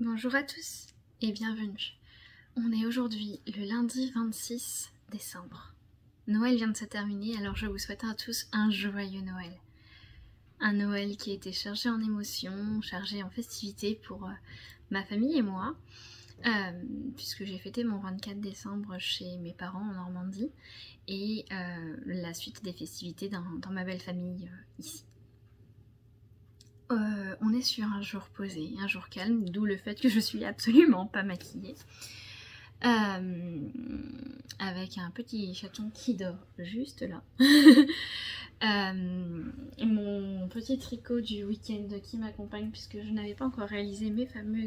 Bonjour à tous et bienvenue. On est aujourd'hui le lundi 26 décembre. Noël vient de se terminer, alors je vous souhaite à tous un joyeux Noël. Un Noël qui a été chargé en émotions, chargé en festivités pour ma famille et moi, puisque j'ai fêté mon 24 décembre chez mes parents en Normandie et la suite des festivités dans ma belle famille ici. On est sur un jour posé, un jour calme, d'où le fait que je suis absolument pas maquillée. Avec un petit chaton qui dort juste là. Mon petit tricot du week-end qui m'accompagne puisque je n'avais pas encore réalisé mes fameux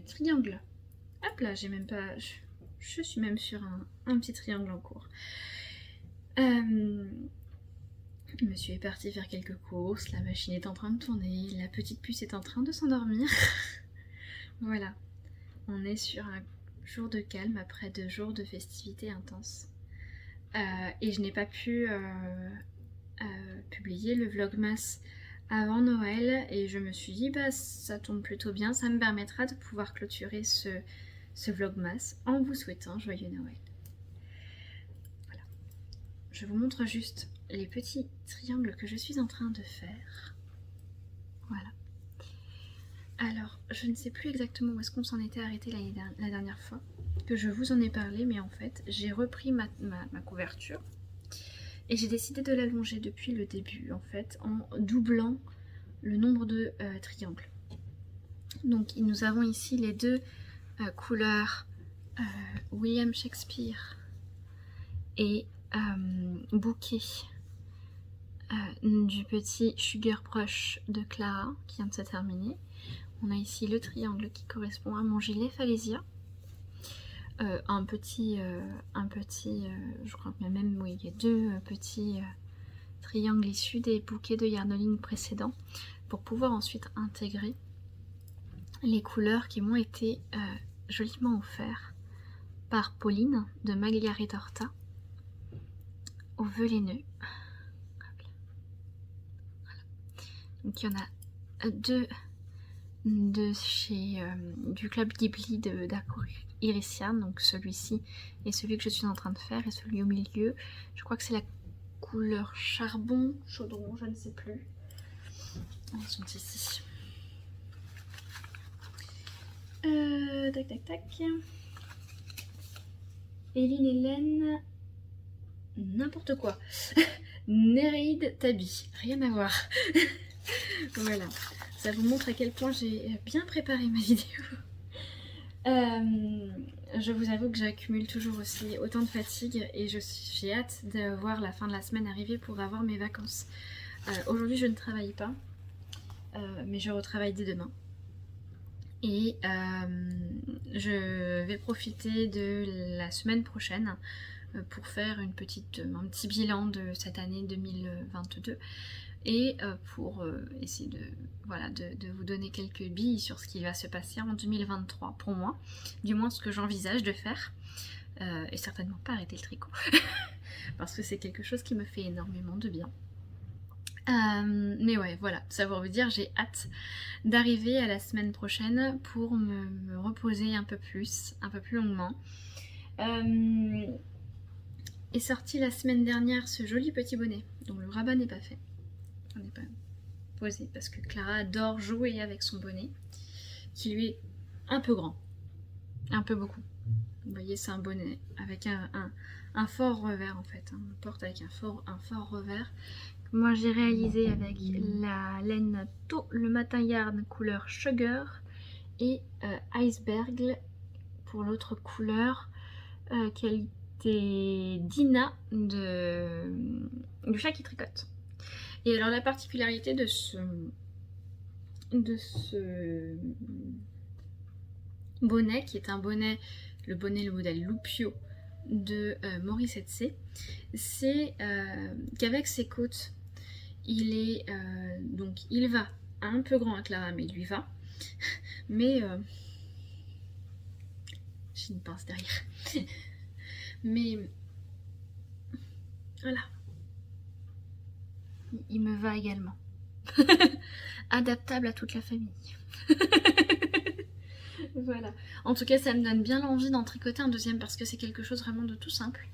triangles. Hop là, j'ai même pas... Je suis même sur un petit triangle en cours. Monsieur est parti faire quelques courses, la machine est en train de tourner, la petite puce est en train de s'endormir. Voilà, on est sur un jour de calme après 2 jours de festivités intenses. Et je n'ai pas pu publier le vlogmas avant Noël et je me suis dit bah ça tombe plutôt bien, ça me permettra de pouvoir clôturer ce vlogmas en vous souhaitant joyeux Noël. Voilà, je vous montre juste les petits triangles que je suis en train de faire. Voilà. Alors, je ne sais plus exactement où est-ce qu'on s'en était arrêté la dernière fois que je vous en ai parlé, mais en fait, j'ai repris ma couverture et j'ai décidé de l'allonger depuis le début, en fait, en doublant le nombre de triangles. Donc, nous avons ici les deux couleurs William Shakespeare et bouquet du petit Sugar Brush de Clara qui vient de se terminer. On a ici le triangle qui correspond à mon gilet Falesia. Un petit, je crois que même, oui, il y a 2 petits triangles issus des bouquets de yarnoline précédents pour pouvoir ensuite intégrer les couleurs qui m'ont été joliment offertes par Pauline de Maglia Retorta au velaineux. Donc il y en a 2 de chez du club Ghibli d'Ako Irisian, donc celui-ci et celui que je suis en train de faire, et celui au milieu, je crois que c'est la couleur charbon, chaudron, je ne sais plus. Ils sont ici. Tac tac tac. Eline Hélène, n'importe quoi. Néréide Tabi, rien à voir. Voilà, ça vous montre à quel point j'ai bien préparé ma vidéo. Je vous avoue que j'accumule toujours aussi autant de fatigue et j'ai hâte de voir la fin de la semaine arriver pour avoir mes vacances. Aujourd'hui je ne travaille pas, mais je retravaille dès demain. Et je vais profiter de la semaine prochaine pour faire un petit bilan de cette année 2022 et pour essayer de vous donner quelques billes sur ce qui va se passer en 2023 pour moi, du moins ce que j'envisage de faire, et certainement pas arrêter le tricot parce que c'est quelque chose qui me fait énormément de bien. Mais ouais, voilà, ça vous dire, j'ai hâte d'arriver à la semaine prochaine pour me reposer un peu plus longuement. Est sorti la semaine dernière ce joli petit bonnet dont le rabat n'est pas fait. On n'est pas posé parce que Clara adore jouer avec son bonnet qui lui est un peu grand, un peu beaucoup. Vous voyez, c'est un bonnet avec un fort revers en fait, on porte avec un fort revers. Moi j'ai réalisé avec la laine Tau le matin yarn couleur Sugar et Iceberg pour l'autre couleur qualité Dina du chat qui tricote. Et alors la particularité de ce bonnet, qui est un bonnet, le modèle Lupio de Maurice Etsé, c'est qu'avec ses côtes, il va un peu grand à Clara, mais il lui va. Mais j'ai une pince derrière. Mais voilà, il me va également. Adaptable à toute la famille. Voilà. En tout cas, ça me donne bien l'envie d'en tricoter un deuxième parce que c'est quelque chose vraiment de tout simple.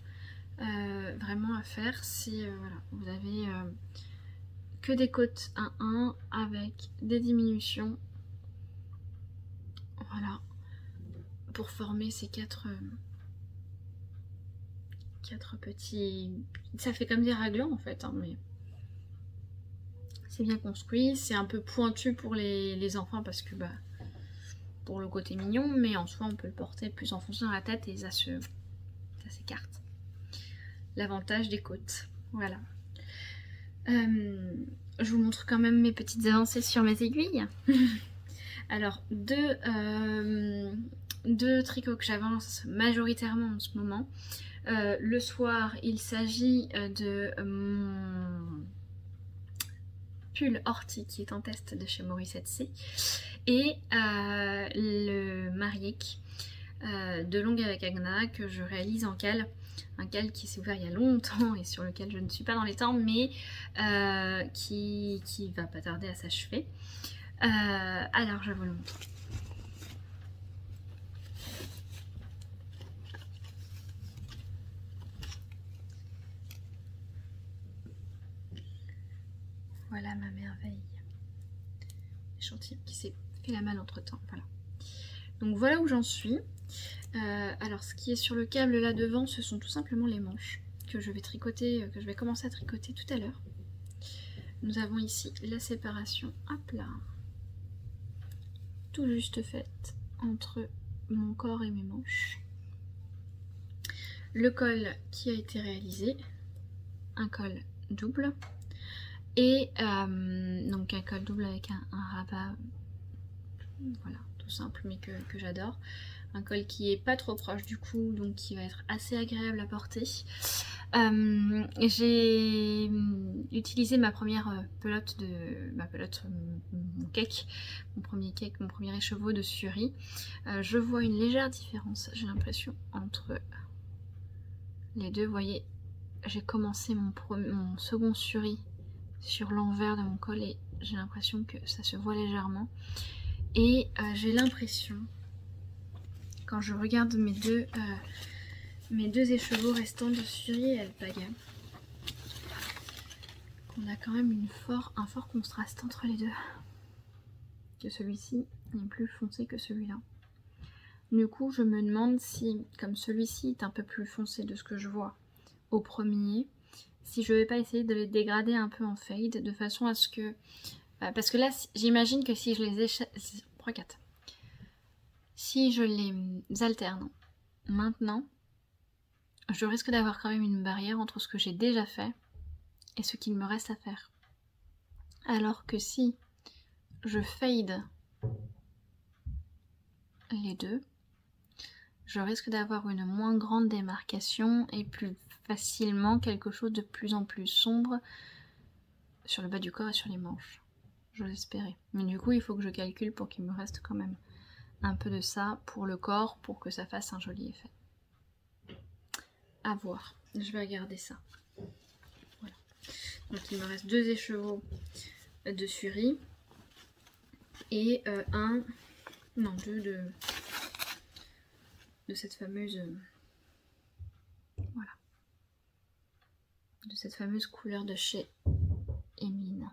Vraiment à faire si voilà, vous avez que des côtes 1-1 avec des diminutions. Voilà. Pour former ces quatre petits... Ça fait comme des raglans en fait, hein, mais c'est bien construit. C'est un peu pointu pour les enfants parce que bah pour le côté mignon, mais en soi on peut le porter plus enfoncé dans la tête et ça s'écarte. L'avantage des côtes. Voilà. Je vous montre quand même mes petites avancées sur mes aiguilles. Alors, deux tricots que j'avance majoritairement en ce moment. Le soir, il s'agit de mon pull ortie qui est en test de chez Morissette C et le Mariek de Longue avec Agna que je réalise en cale. Un cale qui s'est ouvert il y a longtemps et sur lequel je ne suis pas dans les temps, mais qui va pas tarder à s'achever. Alors je vous le montre. Voilà ma merveille. Échantillon qui s'est fait la malle entre temps. Voilà. Donc voilà où j'en suis. Alors ce qui est sur le câble là devant, ce sont tout simplement les manches que je vais tricoter, que je vais commencer à tricoter tout à l'heure. Nous avons ici la séparation à plat, tout juste faite entre mon corps et mes manches. Le col qui a été réalisé, un col double, et donc un col double avec un rabat, voilà, tout simple mais que j'adore. Un col qui est pas trop proche du cou, donc qui va être assez agréable à porter. J'ai utilisé ma première pelote mon cake, mon premier écheveau de Suri. Je vois une légère différence, j'ai l'impression, entre les deux. Vous voyez, j'ai commencé mon second Suri sur l'envers de mon col et j'ai l'impression que ça se voit légèrement. Et j'ai l'impression, quand je regarde mes deux écheveaux restants de Suri et Alpaga, qu'on a quand même un fort contraste entre les deux. Que celui-ci est plus foncé que celui-là. Du coup, je me demande si, comme celui-ci est un peu plus foncé de ce que je vois au premier, si je vais pas essayer de les dégrader un peu en fade, de façon à ce que... parce que là, j'imagine que si je les si je les alterne maintenant, je risque d'avoir quand même une barrière entre ce que j'ai déjà fait et ce qu'il me reste à faire. Alors que si je fade les deux, je risque d'avoir une moins grande démarcation et plus facilement quelque chose de plus en plus sombre sur le bas du corps et sur les manches. Je l'espérais. Mais du coup, il faut que je calcule pour qu'il me reste quand même un peu de ça pour le corps, pour que ça fasse un joli effet. À voir. Je vais regarder ça. Voilà. Donc il me reste 2 écheveaux de Suri et deux de cette fameuse voilà, de cette fameuse couleur de chez Emeline,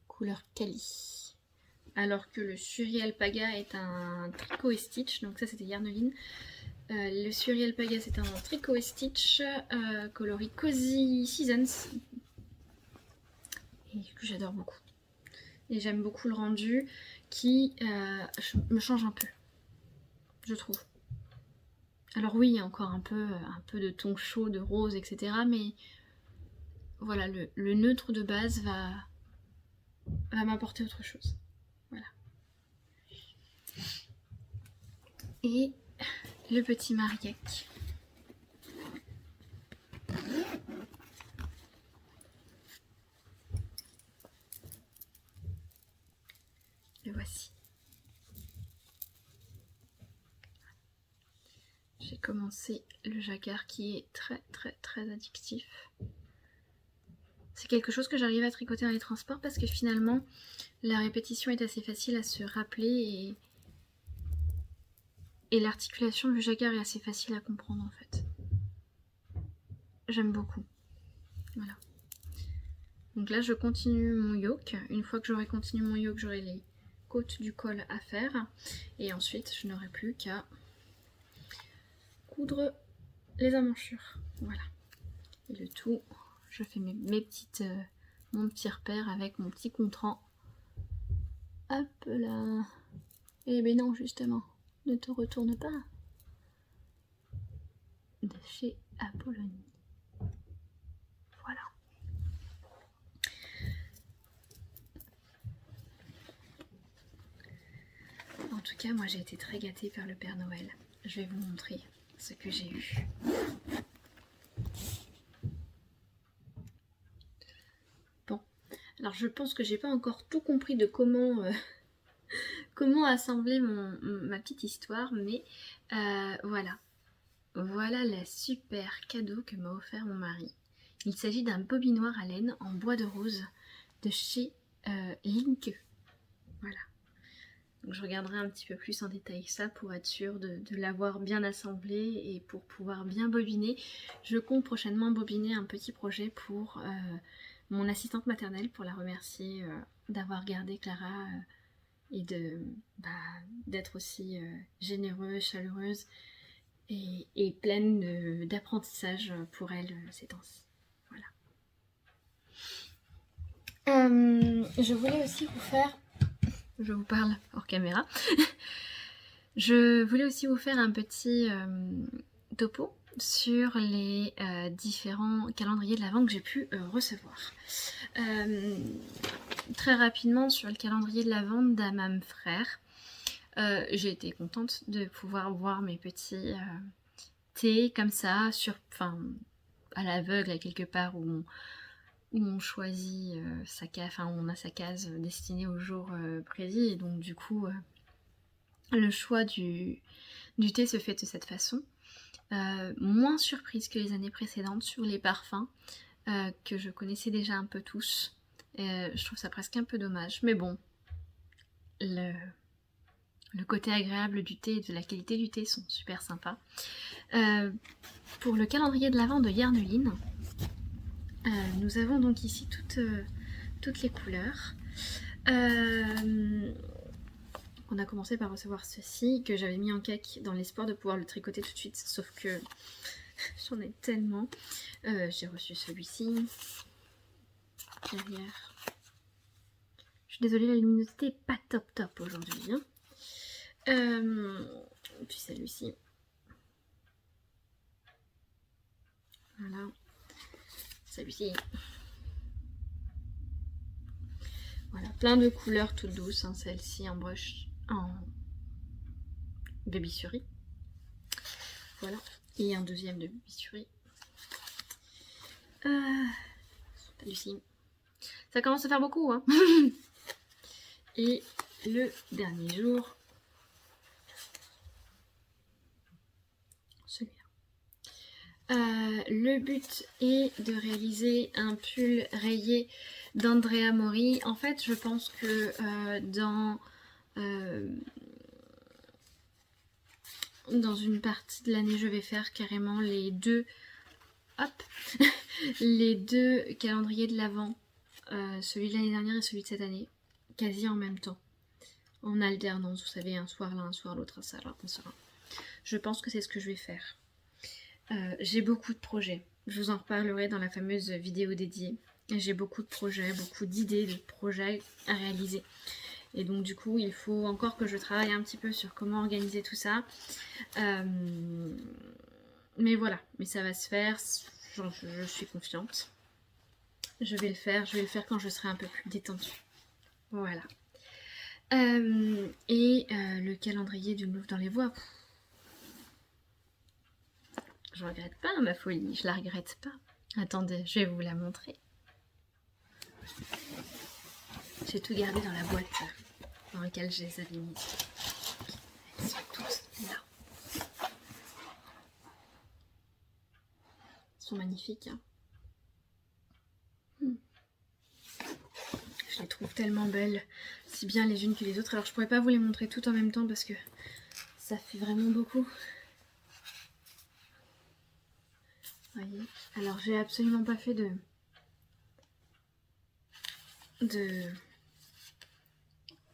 couleur Kali. Alors que le Suri Alpaga est un tricot et stitch, donc ça c'était Yarnoline. Le Suri Alpaga c'est un tricot et stitch coloris Cozy Seasons et que j'adore beaucoup. Et j'aime beaucoup le rendu qui me change un peu, je trouve. Alors oui, il y a encore un peu de ton chaud, de rose, etc. Mais voilà, le neutre de base va m'apporter autre chose. Voilà. Et le petit Mariek. Le voici. J'ai commencé le jacquard qui est très très très addictif. C'est quelque chose que j'arrive à tricoter dans les transports parce que finalement la répétition est assez facile à se rappeler et l'articulation du jagger est assez facile à comprendre en fait. J'aime beaucoup. Voilà. Donc là je continue mon yoke. Une fois que j'aurai continué mon yoke, j'aurai les côtes du col à faire. Et ensuite je n'aurai plus qu'à coudre les emmanchures. Voilà. Et le tout, je fais mes petites, mon petit repère avec mon petit contrant. Hop là. Eh ben non justement, ne te retourne pas. De chez Apollonie. Voilà. En tout cas, moi j'ai été très gâtée par le Père Noël. Je vais vous montrer ce que j'ai eu. Bon, alors je pense que j'ai pas encore tout compris de comment, comment assembler ma petite histoire, mais voilà. Voilà la super cadeau que m'a offert mon mari. Il s'agit d'un bobinoir à laine en bois de rose de chez Linke. Voilà. Donc je regarderai un petit peu plus en détail ça pour être sûre de l'avoir bien assemblé et pour pouvoir bien bobiner. Je compte prochainement bobiner un petit projet pour mon assistante maternelle pour la remercier d'avoir gardé Clara et d'être aussi généreuse, chaleureuse et pleine d'apprentissage pour elle ces temps-ci. Voilà. Je voulais aussi vous faire... Je vous parle hors caméra. Je voulais aussi vous faire un petit topo sur les différents calendriers de l'Avent que j'ai pu recevoir. Très rapidement sur le calendrier de l'Avent d'Amam Frère, j'ai été contente de pouvoir voir mes petits thés comme ça, à l'aveugle à quelque part où on choisit on a sa case destinée au jour précis, et donc du coup le choix du thé se fait de cette façon. Moins surprise que les années précédentes sur les parfums que je connaissais déjà un peu tous. Je trouve ça presque un peu dommage, mais bon, le côté agréable du thé et de la qualité du thé sont super sympas. Pour le calendrier de l'Avent de Yarneline, nous avons donc ici toutes les couleurs. On a commencé par recevoir ceci que j'avais mis en cake dans l'espoir de pouvoir le tricoter tout de suite, sauf que j'en ai tellement. J'ai reçu celui-ci derrière. Je suis désolée, la luminosité n'est pas top aujourd'hui. Hein. Puis celui-ci. Voilà. Celui-ci. Voilà, plein de couleurs toutes douces. Hein. Celle-ci en brush, en baby suri. Voilà. Et un deuxième de baby suri. Celui-ci. Ça commence à faire beaucoup. Hein. Et le dernier jour. Le but est de réaliser un pull rayé d'Andrea Mori. En fait, je pense que dans une partie de l'année, je vais faire carrément les deux, les deux calendriers de l'Avent, celui de l'année dernière et celui de cette année, quasi en même temps, en alternance. Vous savez, un soir l'un, un soir l'autre, ça, un soir. Je pense que c'est ce que je vais faire. J'ai beaucoup de projets, je vous en reparlerai dans la fameuse vidéo dédiée. J'ai beaucoup de projets, beaucoup d'idées de projets à réaliser. Et donc du coup, il faut encore que je travaille un petit peu sur comment organiser tout ça. Mais voilà, mais ça va se faire, je suis confiante. Je vais le faire quand je serai un peu plus détendue. Voilà. Le calendrier du Louvre dans les voies. Je regrette pas ma folie, je la regrette pas. Attendez, je vais vous la montrer. J'ai tout gardé dans la boîte dans laquelle je les avais mises. Elles sont toutes là. Elles sont magnifiques. Hein. trouve tellement belles, si bien les unes que les autres. Alors je pourrais pas vous les montrer toutes en même temps parce que ça fait vraiment beaucoup. Voyez. Alors j'ai absolument pas fait de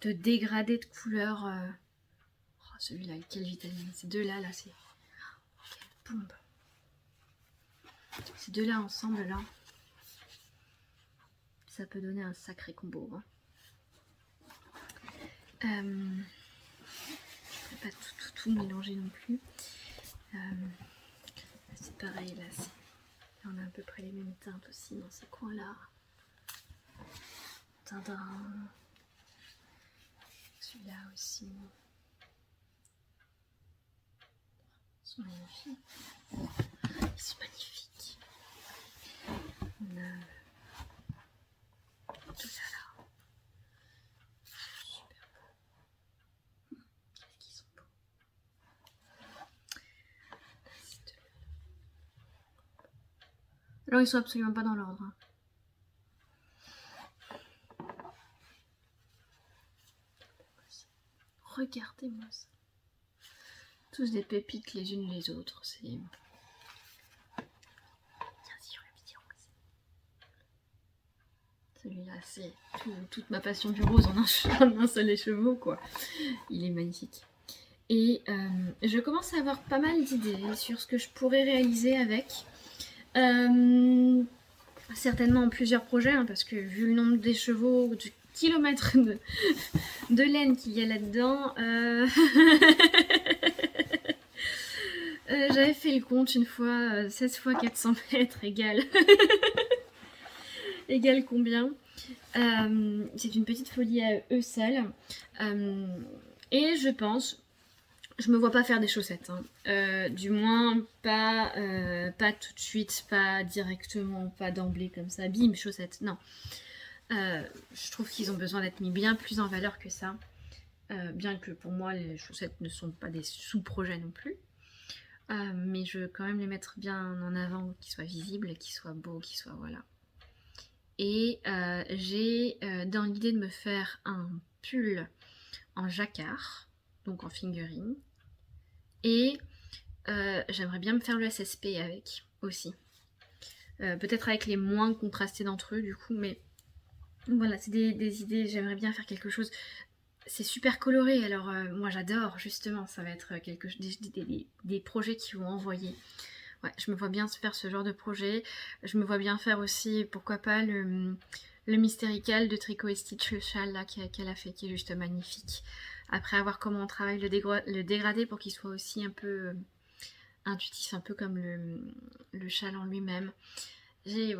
dégradé de couleur. Oh, celui-là, quelle vitamine. Ces deux-là, là, c'est... Quelle bombe. Ces deux-là ensemble, là, ça peut donner un sacré combo. Hein. Je ne vais pas tout mélanger non plus. C'est pareil, là, on a à peu près les mêmes teintes aussi dans ces coins-là. Tadam. Celui-là aussi. Ils sont magnifiques. Ils sont magnifiques. On a tout ça là. Super beau. Qu'est-ce qu'ils sont beaux. Alors ils sont absolument pas dans l'ordre. Hein. Regardez-moi ça. Tous des pépites les unes les autres. C'est... Bien sûr, le petit rose. Celui-là, c'est toute ma passion du rose en un seul écheveau, quoi. Il est magnifique. Et je commence à avoir pas mal d'idées sur ce que je pourrais réaliser avec. Certainement en plusieurs projets, hein, parce que vu le nombre d'écheveaux, du kilomètre de laine qu'il y a là-dedans, j'avais fait le compte une fois, 16 fois 400 mètres égale égale combien. C'est une petite folie à eux seuls. Et je pense, je me vois pas faire des chaussettes, hein. Du moins pas tout de suite, pas directement, pas d'emblée comme ça, bim, chaussettes, non. Je trouve qu'ils ont besoin d'être mis bien plus en valeur que ça. Bien que pour moi les chaussettes ne sont pas des sous-projets non plus. Mais je veux quand même les mettre bien en avant, qu'ils soient visibles, qu'ils soient beaux, qu'ils soient voilà. Et j'ai dans l'idée de me faire un pull en jacquard, donc en fingering. Et j'aimerais bien me faire le SSP avec aussi. Peut-être avec les moins contrastés d'entre eux du coup, mais voilà, c'est des idées, j'aimerais bien faire quelque chose. C'est super coloré, alors moi j'adore justement, ça va être des projets qui vont envoyer. Ouais, je me vois bien faire ce genre de projet. Je me vois bien faire aussi, pourquoi pas, le Mystérical de Tricot et Stitch, le châle là qu'elle a fait, qui est juste magnifique. Après, à voir comment on travaille le dégradé pour qu'il soit aussi un peu intuitif, un peu comme le châle en lui-même. J'ai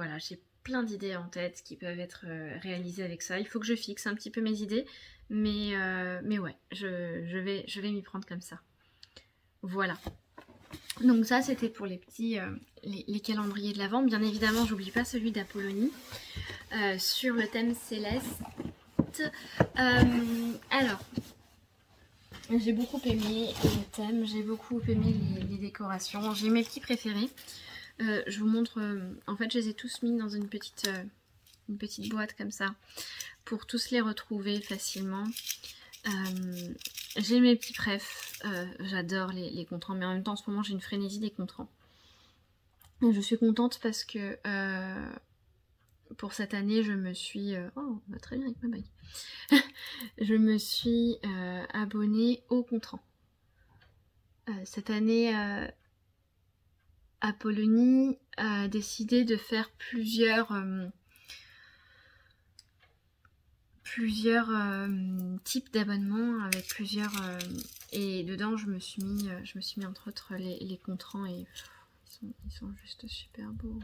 plein d'idées en tête qui peuvent être réalisées avec ça. Il faut que je fixe un petit peu mes idées, mais ouais, je vais m'y prendre comme ça. Voilà. Donc ça c'était pour les petits les calendriers de l'Avent. Bien évidemment j'oublie pas celui d'Apollonie sur le thème céleste. Alors j'ai beaucoup aimé le thème, j'ai beaucoup aimé les décorations, j'ai mes petits préférés. Je vous montre, en fait je les ai tous mis dans une petite boîte comme ça pour tous les retrouver facilement. J'ai mes petits préfs, j'adore les contrans, mais en même temps en ce moment j'ai une frénésie des contrans. Je suis contente parce que pour cette année je me suis... oh, on va très bien avec ma bague. Je me suis abonnée au contran. Cette année, Apollonie a décidé de faire plusieurs types d'abonnements avec plusieurs et dedans je me suis mis entre autres les contrans et ils sont juste super beaux.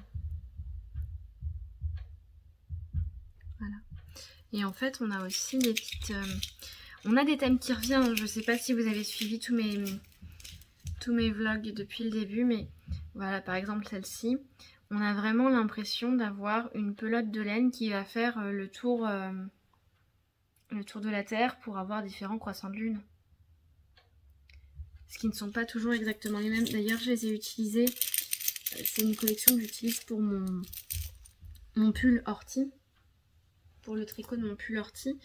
Voilà. Et en fait on a aussi des petites on a des thèmes qui reviennent. Je sais pas si vous avez suivi tous mes vlogs depuis le début, mais voilà, par exemple celle-ci, on a vraiment l'impression d'avoir une pelote de laine qui va faire le tour de la Terre pour avoir différents croissants de lune. Ce qui ne sont pas toujours exactement les mêmes. D'ailleurs, je les ai utilisés. C'est une collection que j'utilise pour mon pull ortie. pour le tricot de mon pull ortie.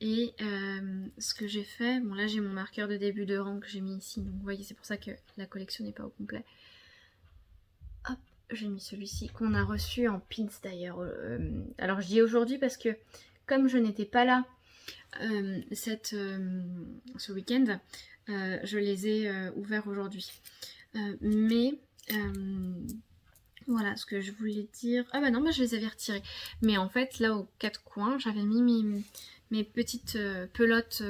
Et ce que j'ai fait, bon là j'ai mon marqueur de début de rang que j'ai mis ici, donc vous voyez c'est pour ça que la collection n'est pas au complet. Hop, j'ai mis celui-ci qu'on a reçu en pins d'ailleurs. Alors je dis aujourd'hui parce que comme je n'étais pas là ce week-end, je les ai ouverts aujourd'hui. Mais voilà ce que je voulais dire. Ah bah non, bah je les avais retirés. Mais en fait là aux quatre coins j'avais mis mes petites pelotes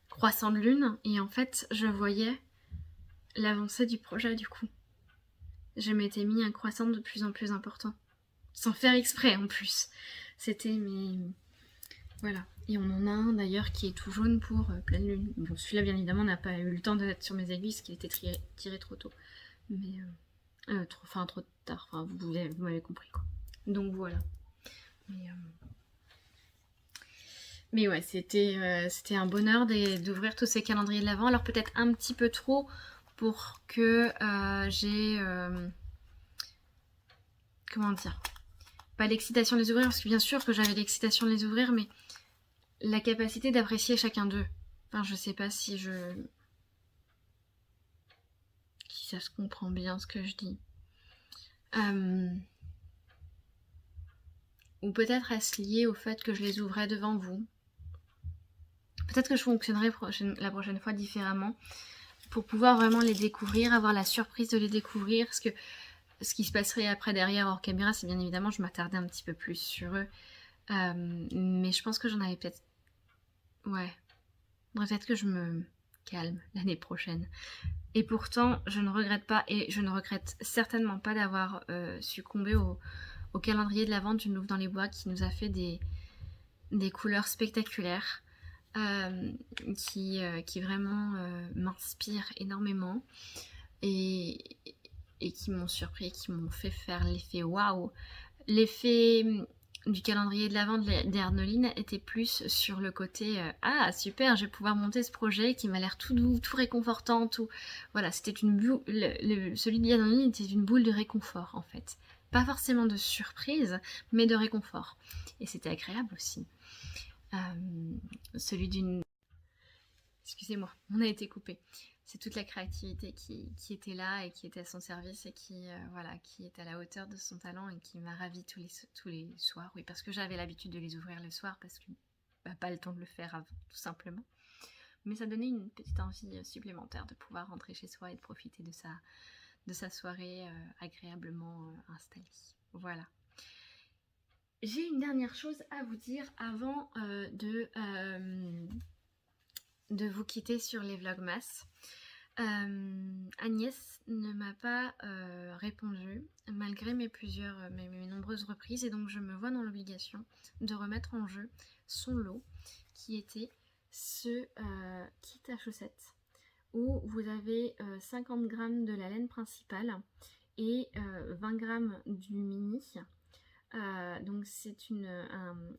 croissant de lune et en fait je voyais l'avancée du projet du coup. Je m'étais mis un croissant de plus en plus important. Sans faire exprès en plus. C'était mes... Voilà. Et on en a un d'ailleurs qui est tout jaune pour pleine lune. Bon, celui-là bien évidemment n'a pas eu le temps d'être sur mes aiguilles parce qu'il était tiré trop tôt. Mais... trop tard. Enfin, vous m'avez compris quoi. Donc voilà. Mais ouais, c'était un bonheur d'ouvrir tous ces calendriers de l'Avent. Alors peut-être un petit peu trop pour que j'ai... comment dire, pas l'excitation de les ouvrir, parce que bien sûr que j'avais l'excitation de les ouvrir, mais la capacité d'apprécier chacun d'eux. Enfin, je sais pas si ça se comprend bien ce que je dis. Ou peut-être est-ce lié au fait que je les ouvrais devant vous. Peut-être que je fonctionnerai la prochaine fois différemment pour pouvoir vraiment les découvrir, avoir la surprise de les découvrir, parce que ce qui se passerait après derrière hors caméra, c'est bien évidemment je m'attardais un petit peu plus sur eux. Mais je pense que j'en avais peut-être... Ouais. Peut-être que je me calme l'année prochaine. Et pourtant, je ne regrette pas, et je ne regrette certainement pas d'avoir succombé au calendrier de la vente d'une Louve dans les bois qui nous a fait des couleurs spectaculaires qui vraiment m'inspirent énormément et qui m'ont surpris, qui m'ont fait faire l'effet waouh. L'effet du calendrier de l'Avent d'Arnoline était plus sur le côté ah super, je vais pouvoir monter ce projet qui m'a l'air tout doux, tout réconfortant, tout. Voilà, c'était une boule. Celui d'Arnoline était une boule de réconfort en fait. Pas forcément de surprise, mais de réconfort. Et c'était agréable aussi. Celui d'une... Excusez-moi, on a été coupé. C'est toute la créativité qui était là et qui était à son service et qui est à la hauteur de son talent et qui m'a ravie tous les soirs. Oui, parce que j'avais l'habitude de les ouvrir le soir parce que pas le temps de le faire avant, tout simplement. Mais ça donnait une petite envie supplémentaire de pouvoir rentrer chez soi et de profiter de sa soirée agréablement installée. Voilà. J'ai une dernière chose à vous dire avant de vous quitter sur les vlogmas. Agnès ne m'a pas répondu malgré mes nombreuses reprises et donc je me vois dans l'obligation de remettre en jeu son lot qui était ce kit à chaussettes où vous avez 50 g de la laine principale et 20 g du mini. Donc c'est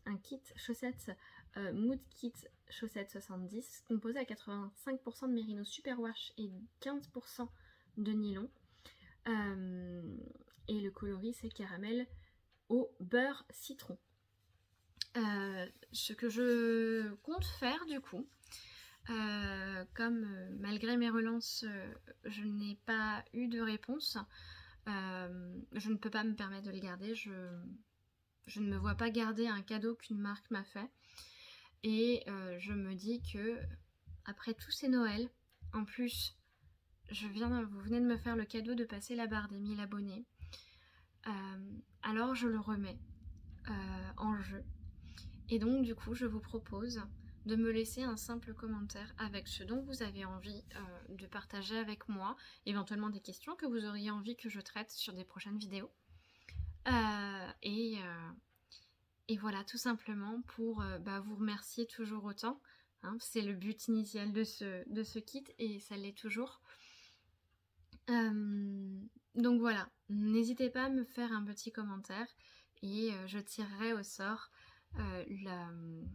un kit chaussettes Mood Kit chaussettes 70 composé à 85% de mérino superwash et 15% de nylon. Et le coloris c'est caramel au beurre citron. Ce que je compte faire du coup, comme malgré mes relances je n'ai pas eu de réponse, je ne peux pas me permettre de les garder. Je ne me vois pas garder un cadeau qu'une marque m'a fait. Et je me dis que après tous ces Noëls, en plus, vous venez de me faire le cadeau de passer la barre des 1000 abonnés. Alors je le remets en jeu. Et donc du coup, je vous propose de me laisser un simple commentaire avec ce dont vous avez envie de partager avec moi, éventuellement des questions que vous auriez envie que je traite sur des prochaines vidéos. Et voilà, tout simplement pour vous remercier toujours autant. Hein, c'est le but initial de ce kit et ça l'est toujours. Donc voilà, n'hésitez pas à me faire un petit commentaire et je tirerai au sort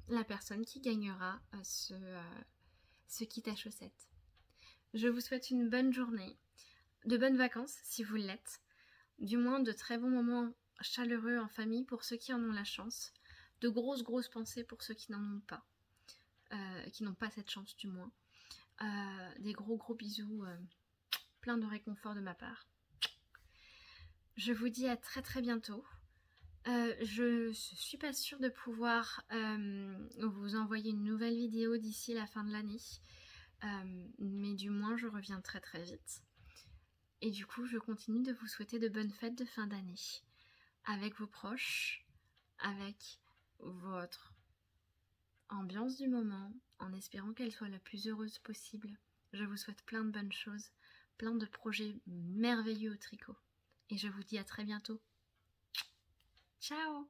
la personne qui gagnera ce kit à chaussettes. Je vous souhaite une bonne journée, de bonnes vacances si vous l'êtes, du moins de très bons moments chaleureux en famille pour ceux qui en ont la chance. De grosses pensées pour ceux qui n'en ont pas. Qui n'ont pas cette chance du moins. Des gros bisous, plein de réconfort de ma part. Je vous dis à très bientôt. Je suis pas sûre de pouvoir vous envoyer une nouvelle vidéo d'ici la fin de l'année. Mais du moins je reviens très vite. Et du coup je continue de vous souhaiter de bonnes fêtes de fin d'année. Avec vos proches, avec votre ambiance du moment, en espérant qu'elle soit la plus heureuse possible. Je vous souhaite plein de bonnes choses, plein de projets merveilleux au tricot. Et je vous dis à très bientôt. Ciao!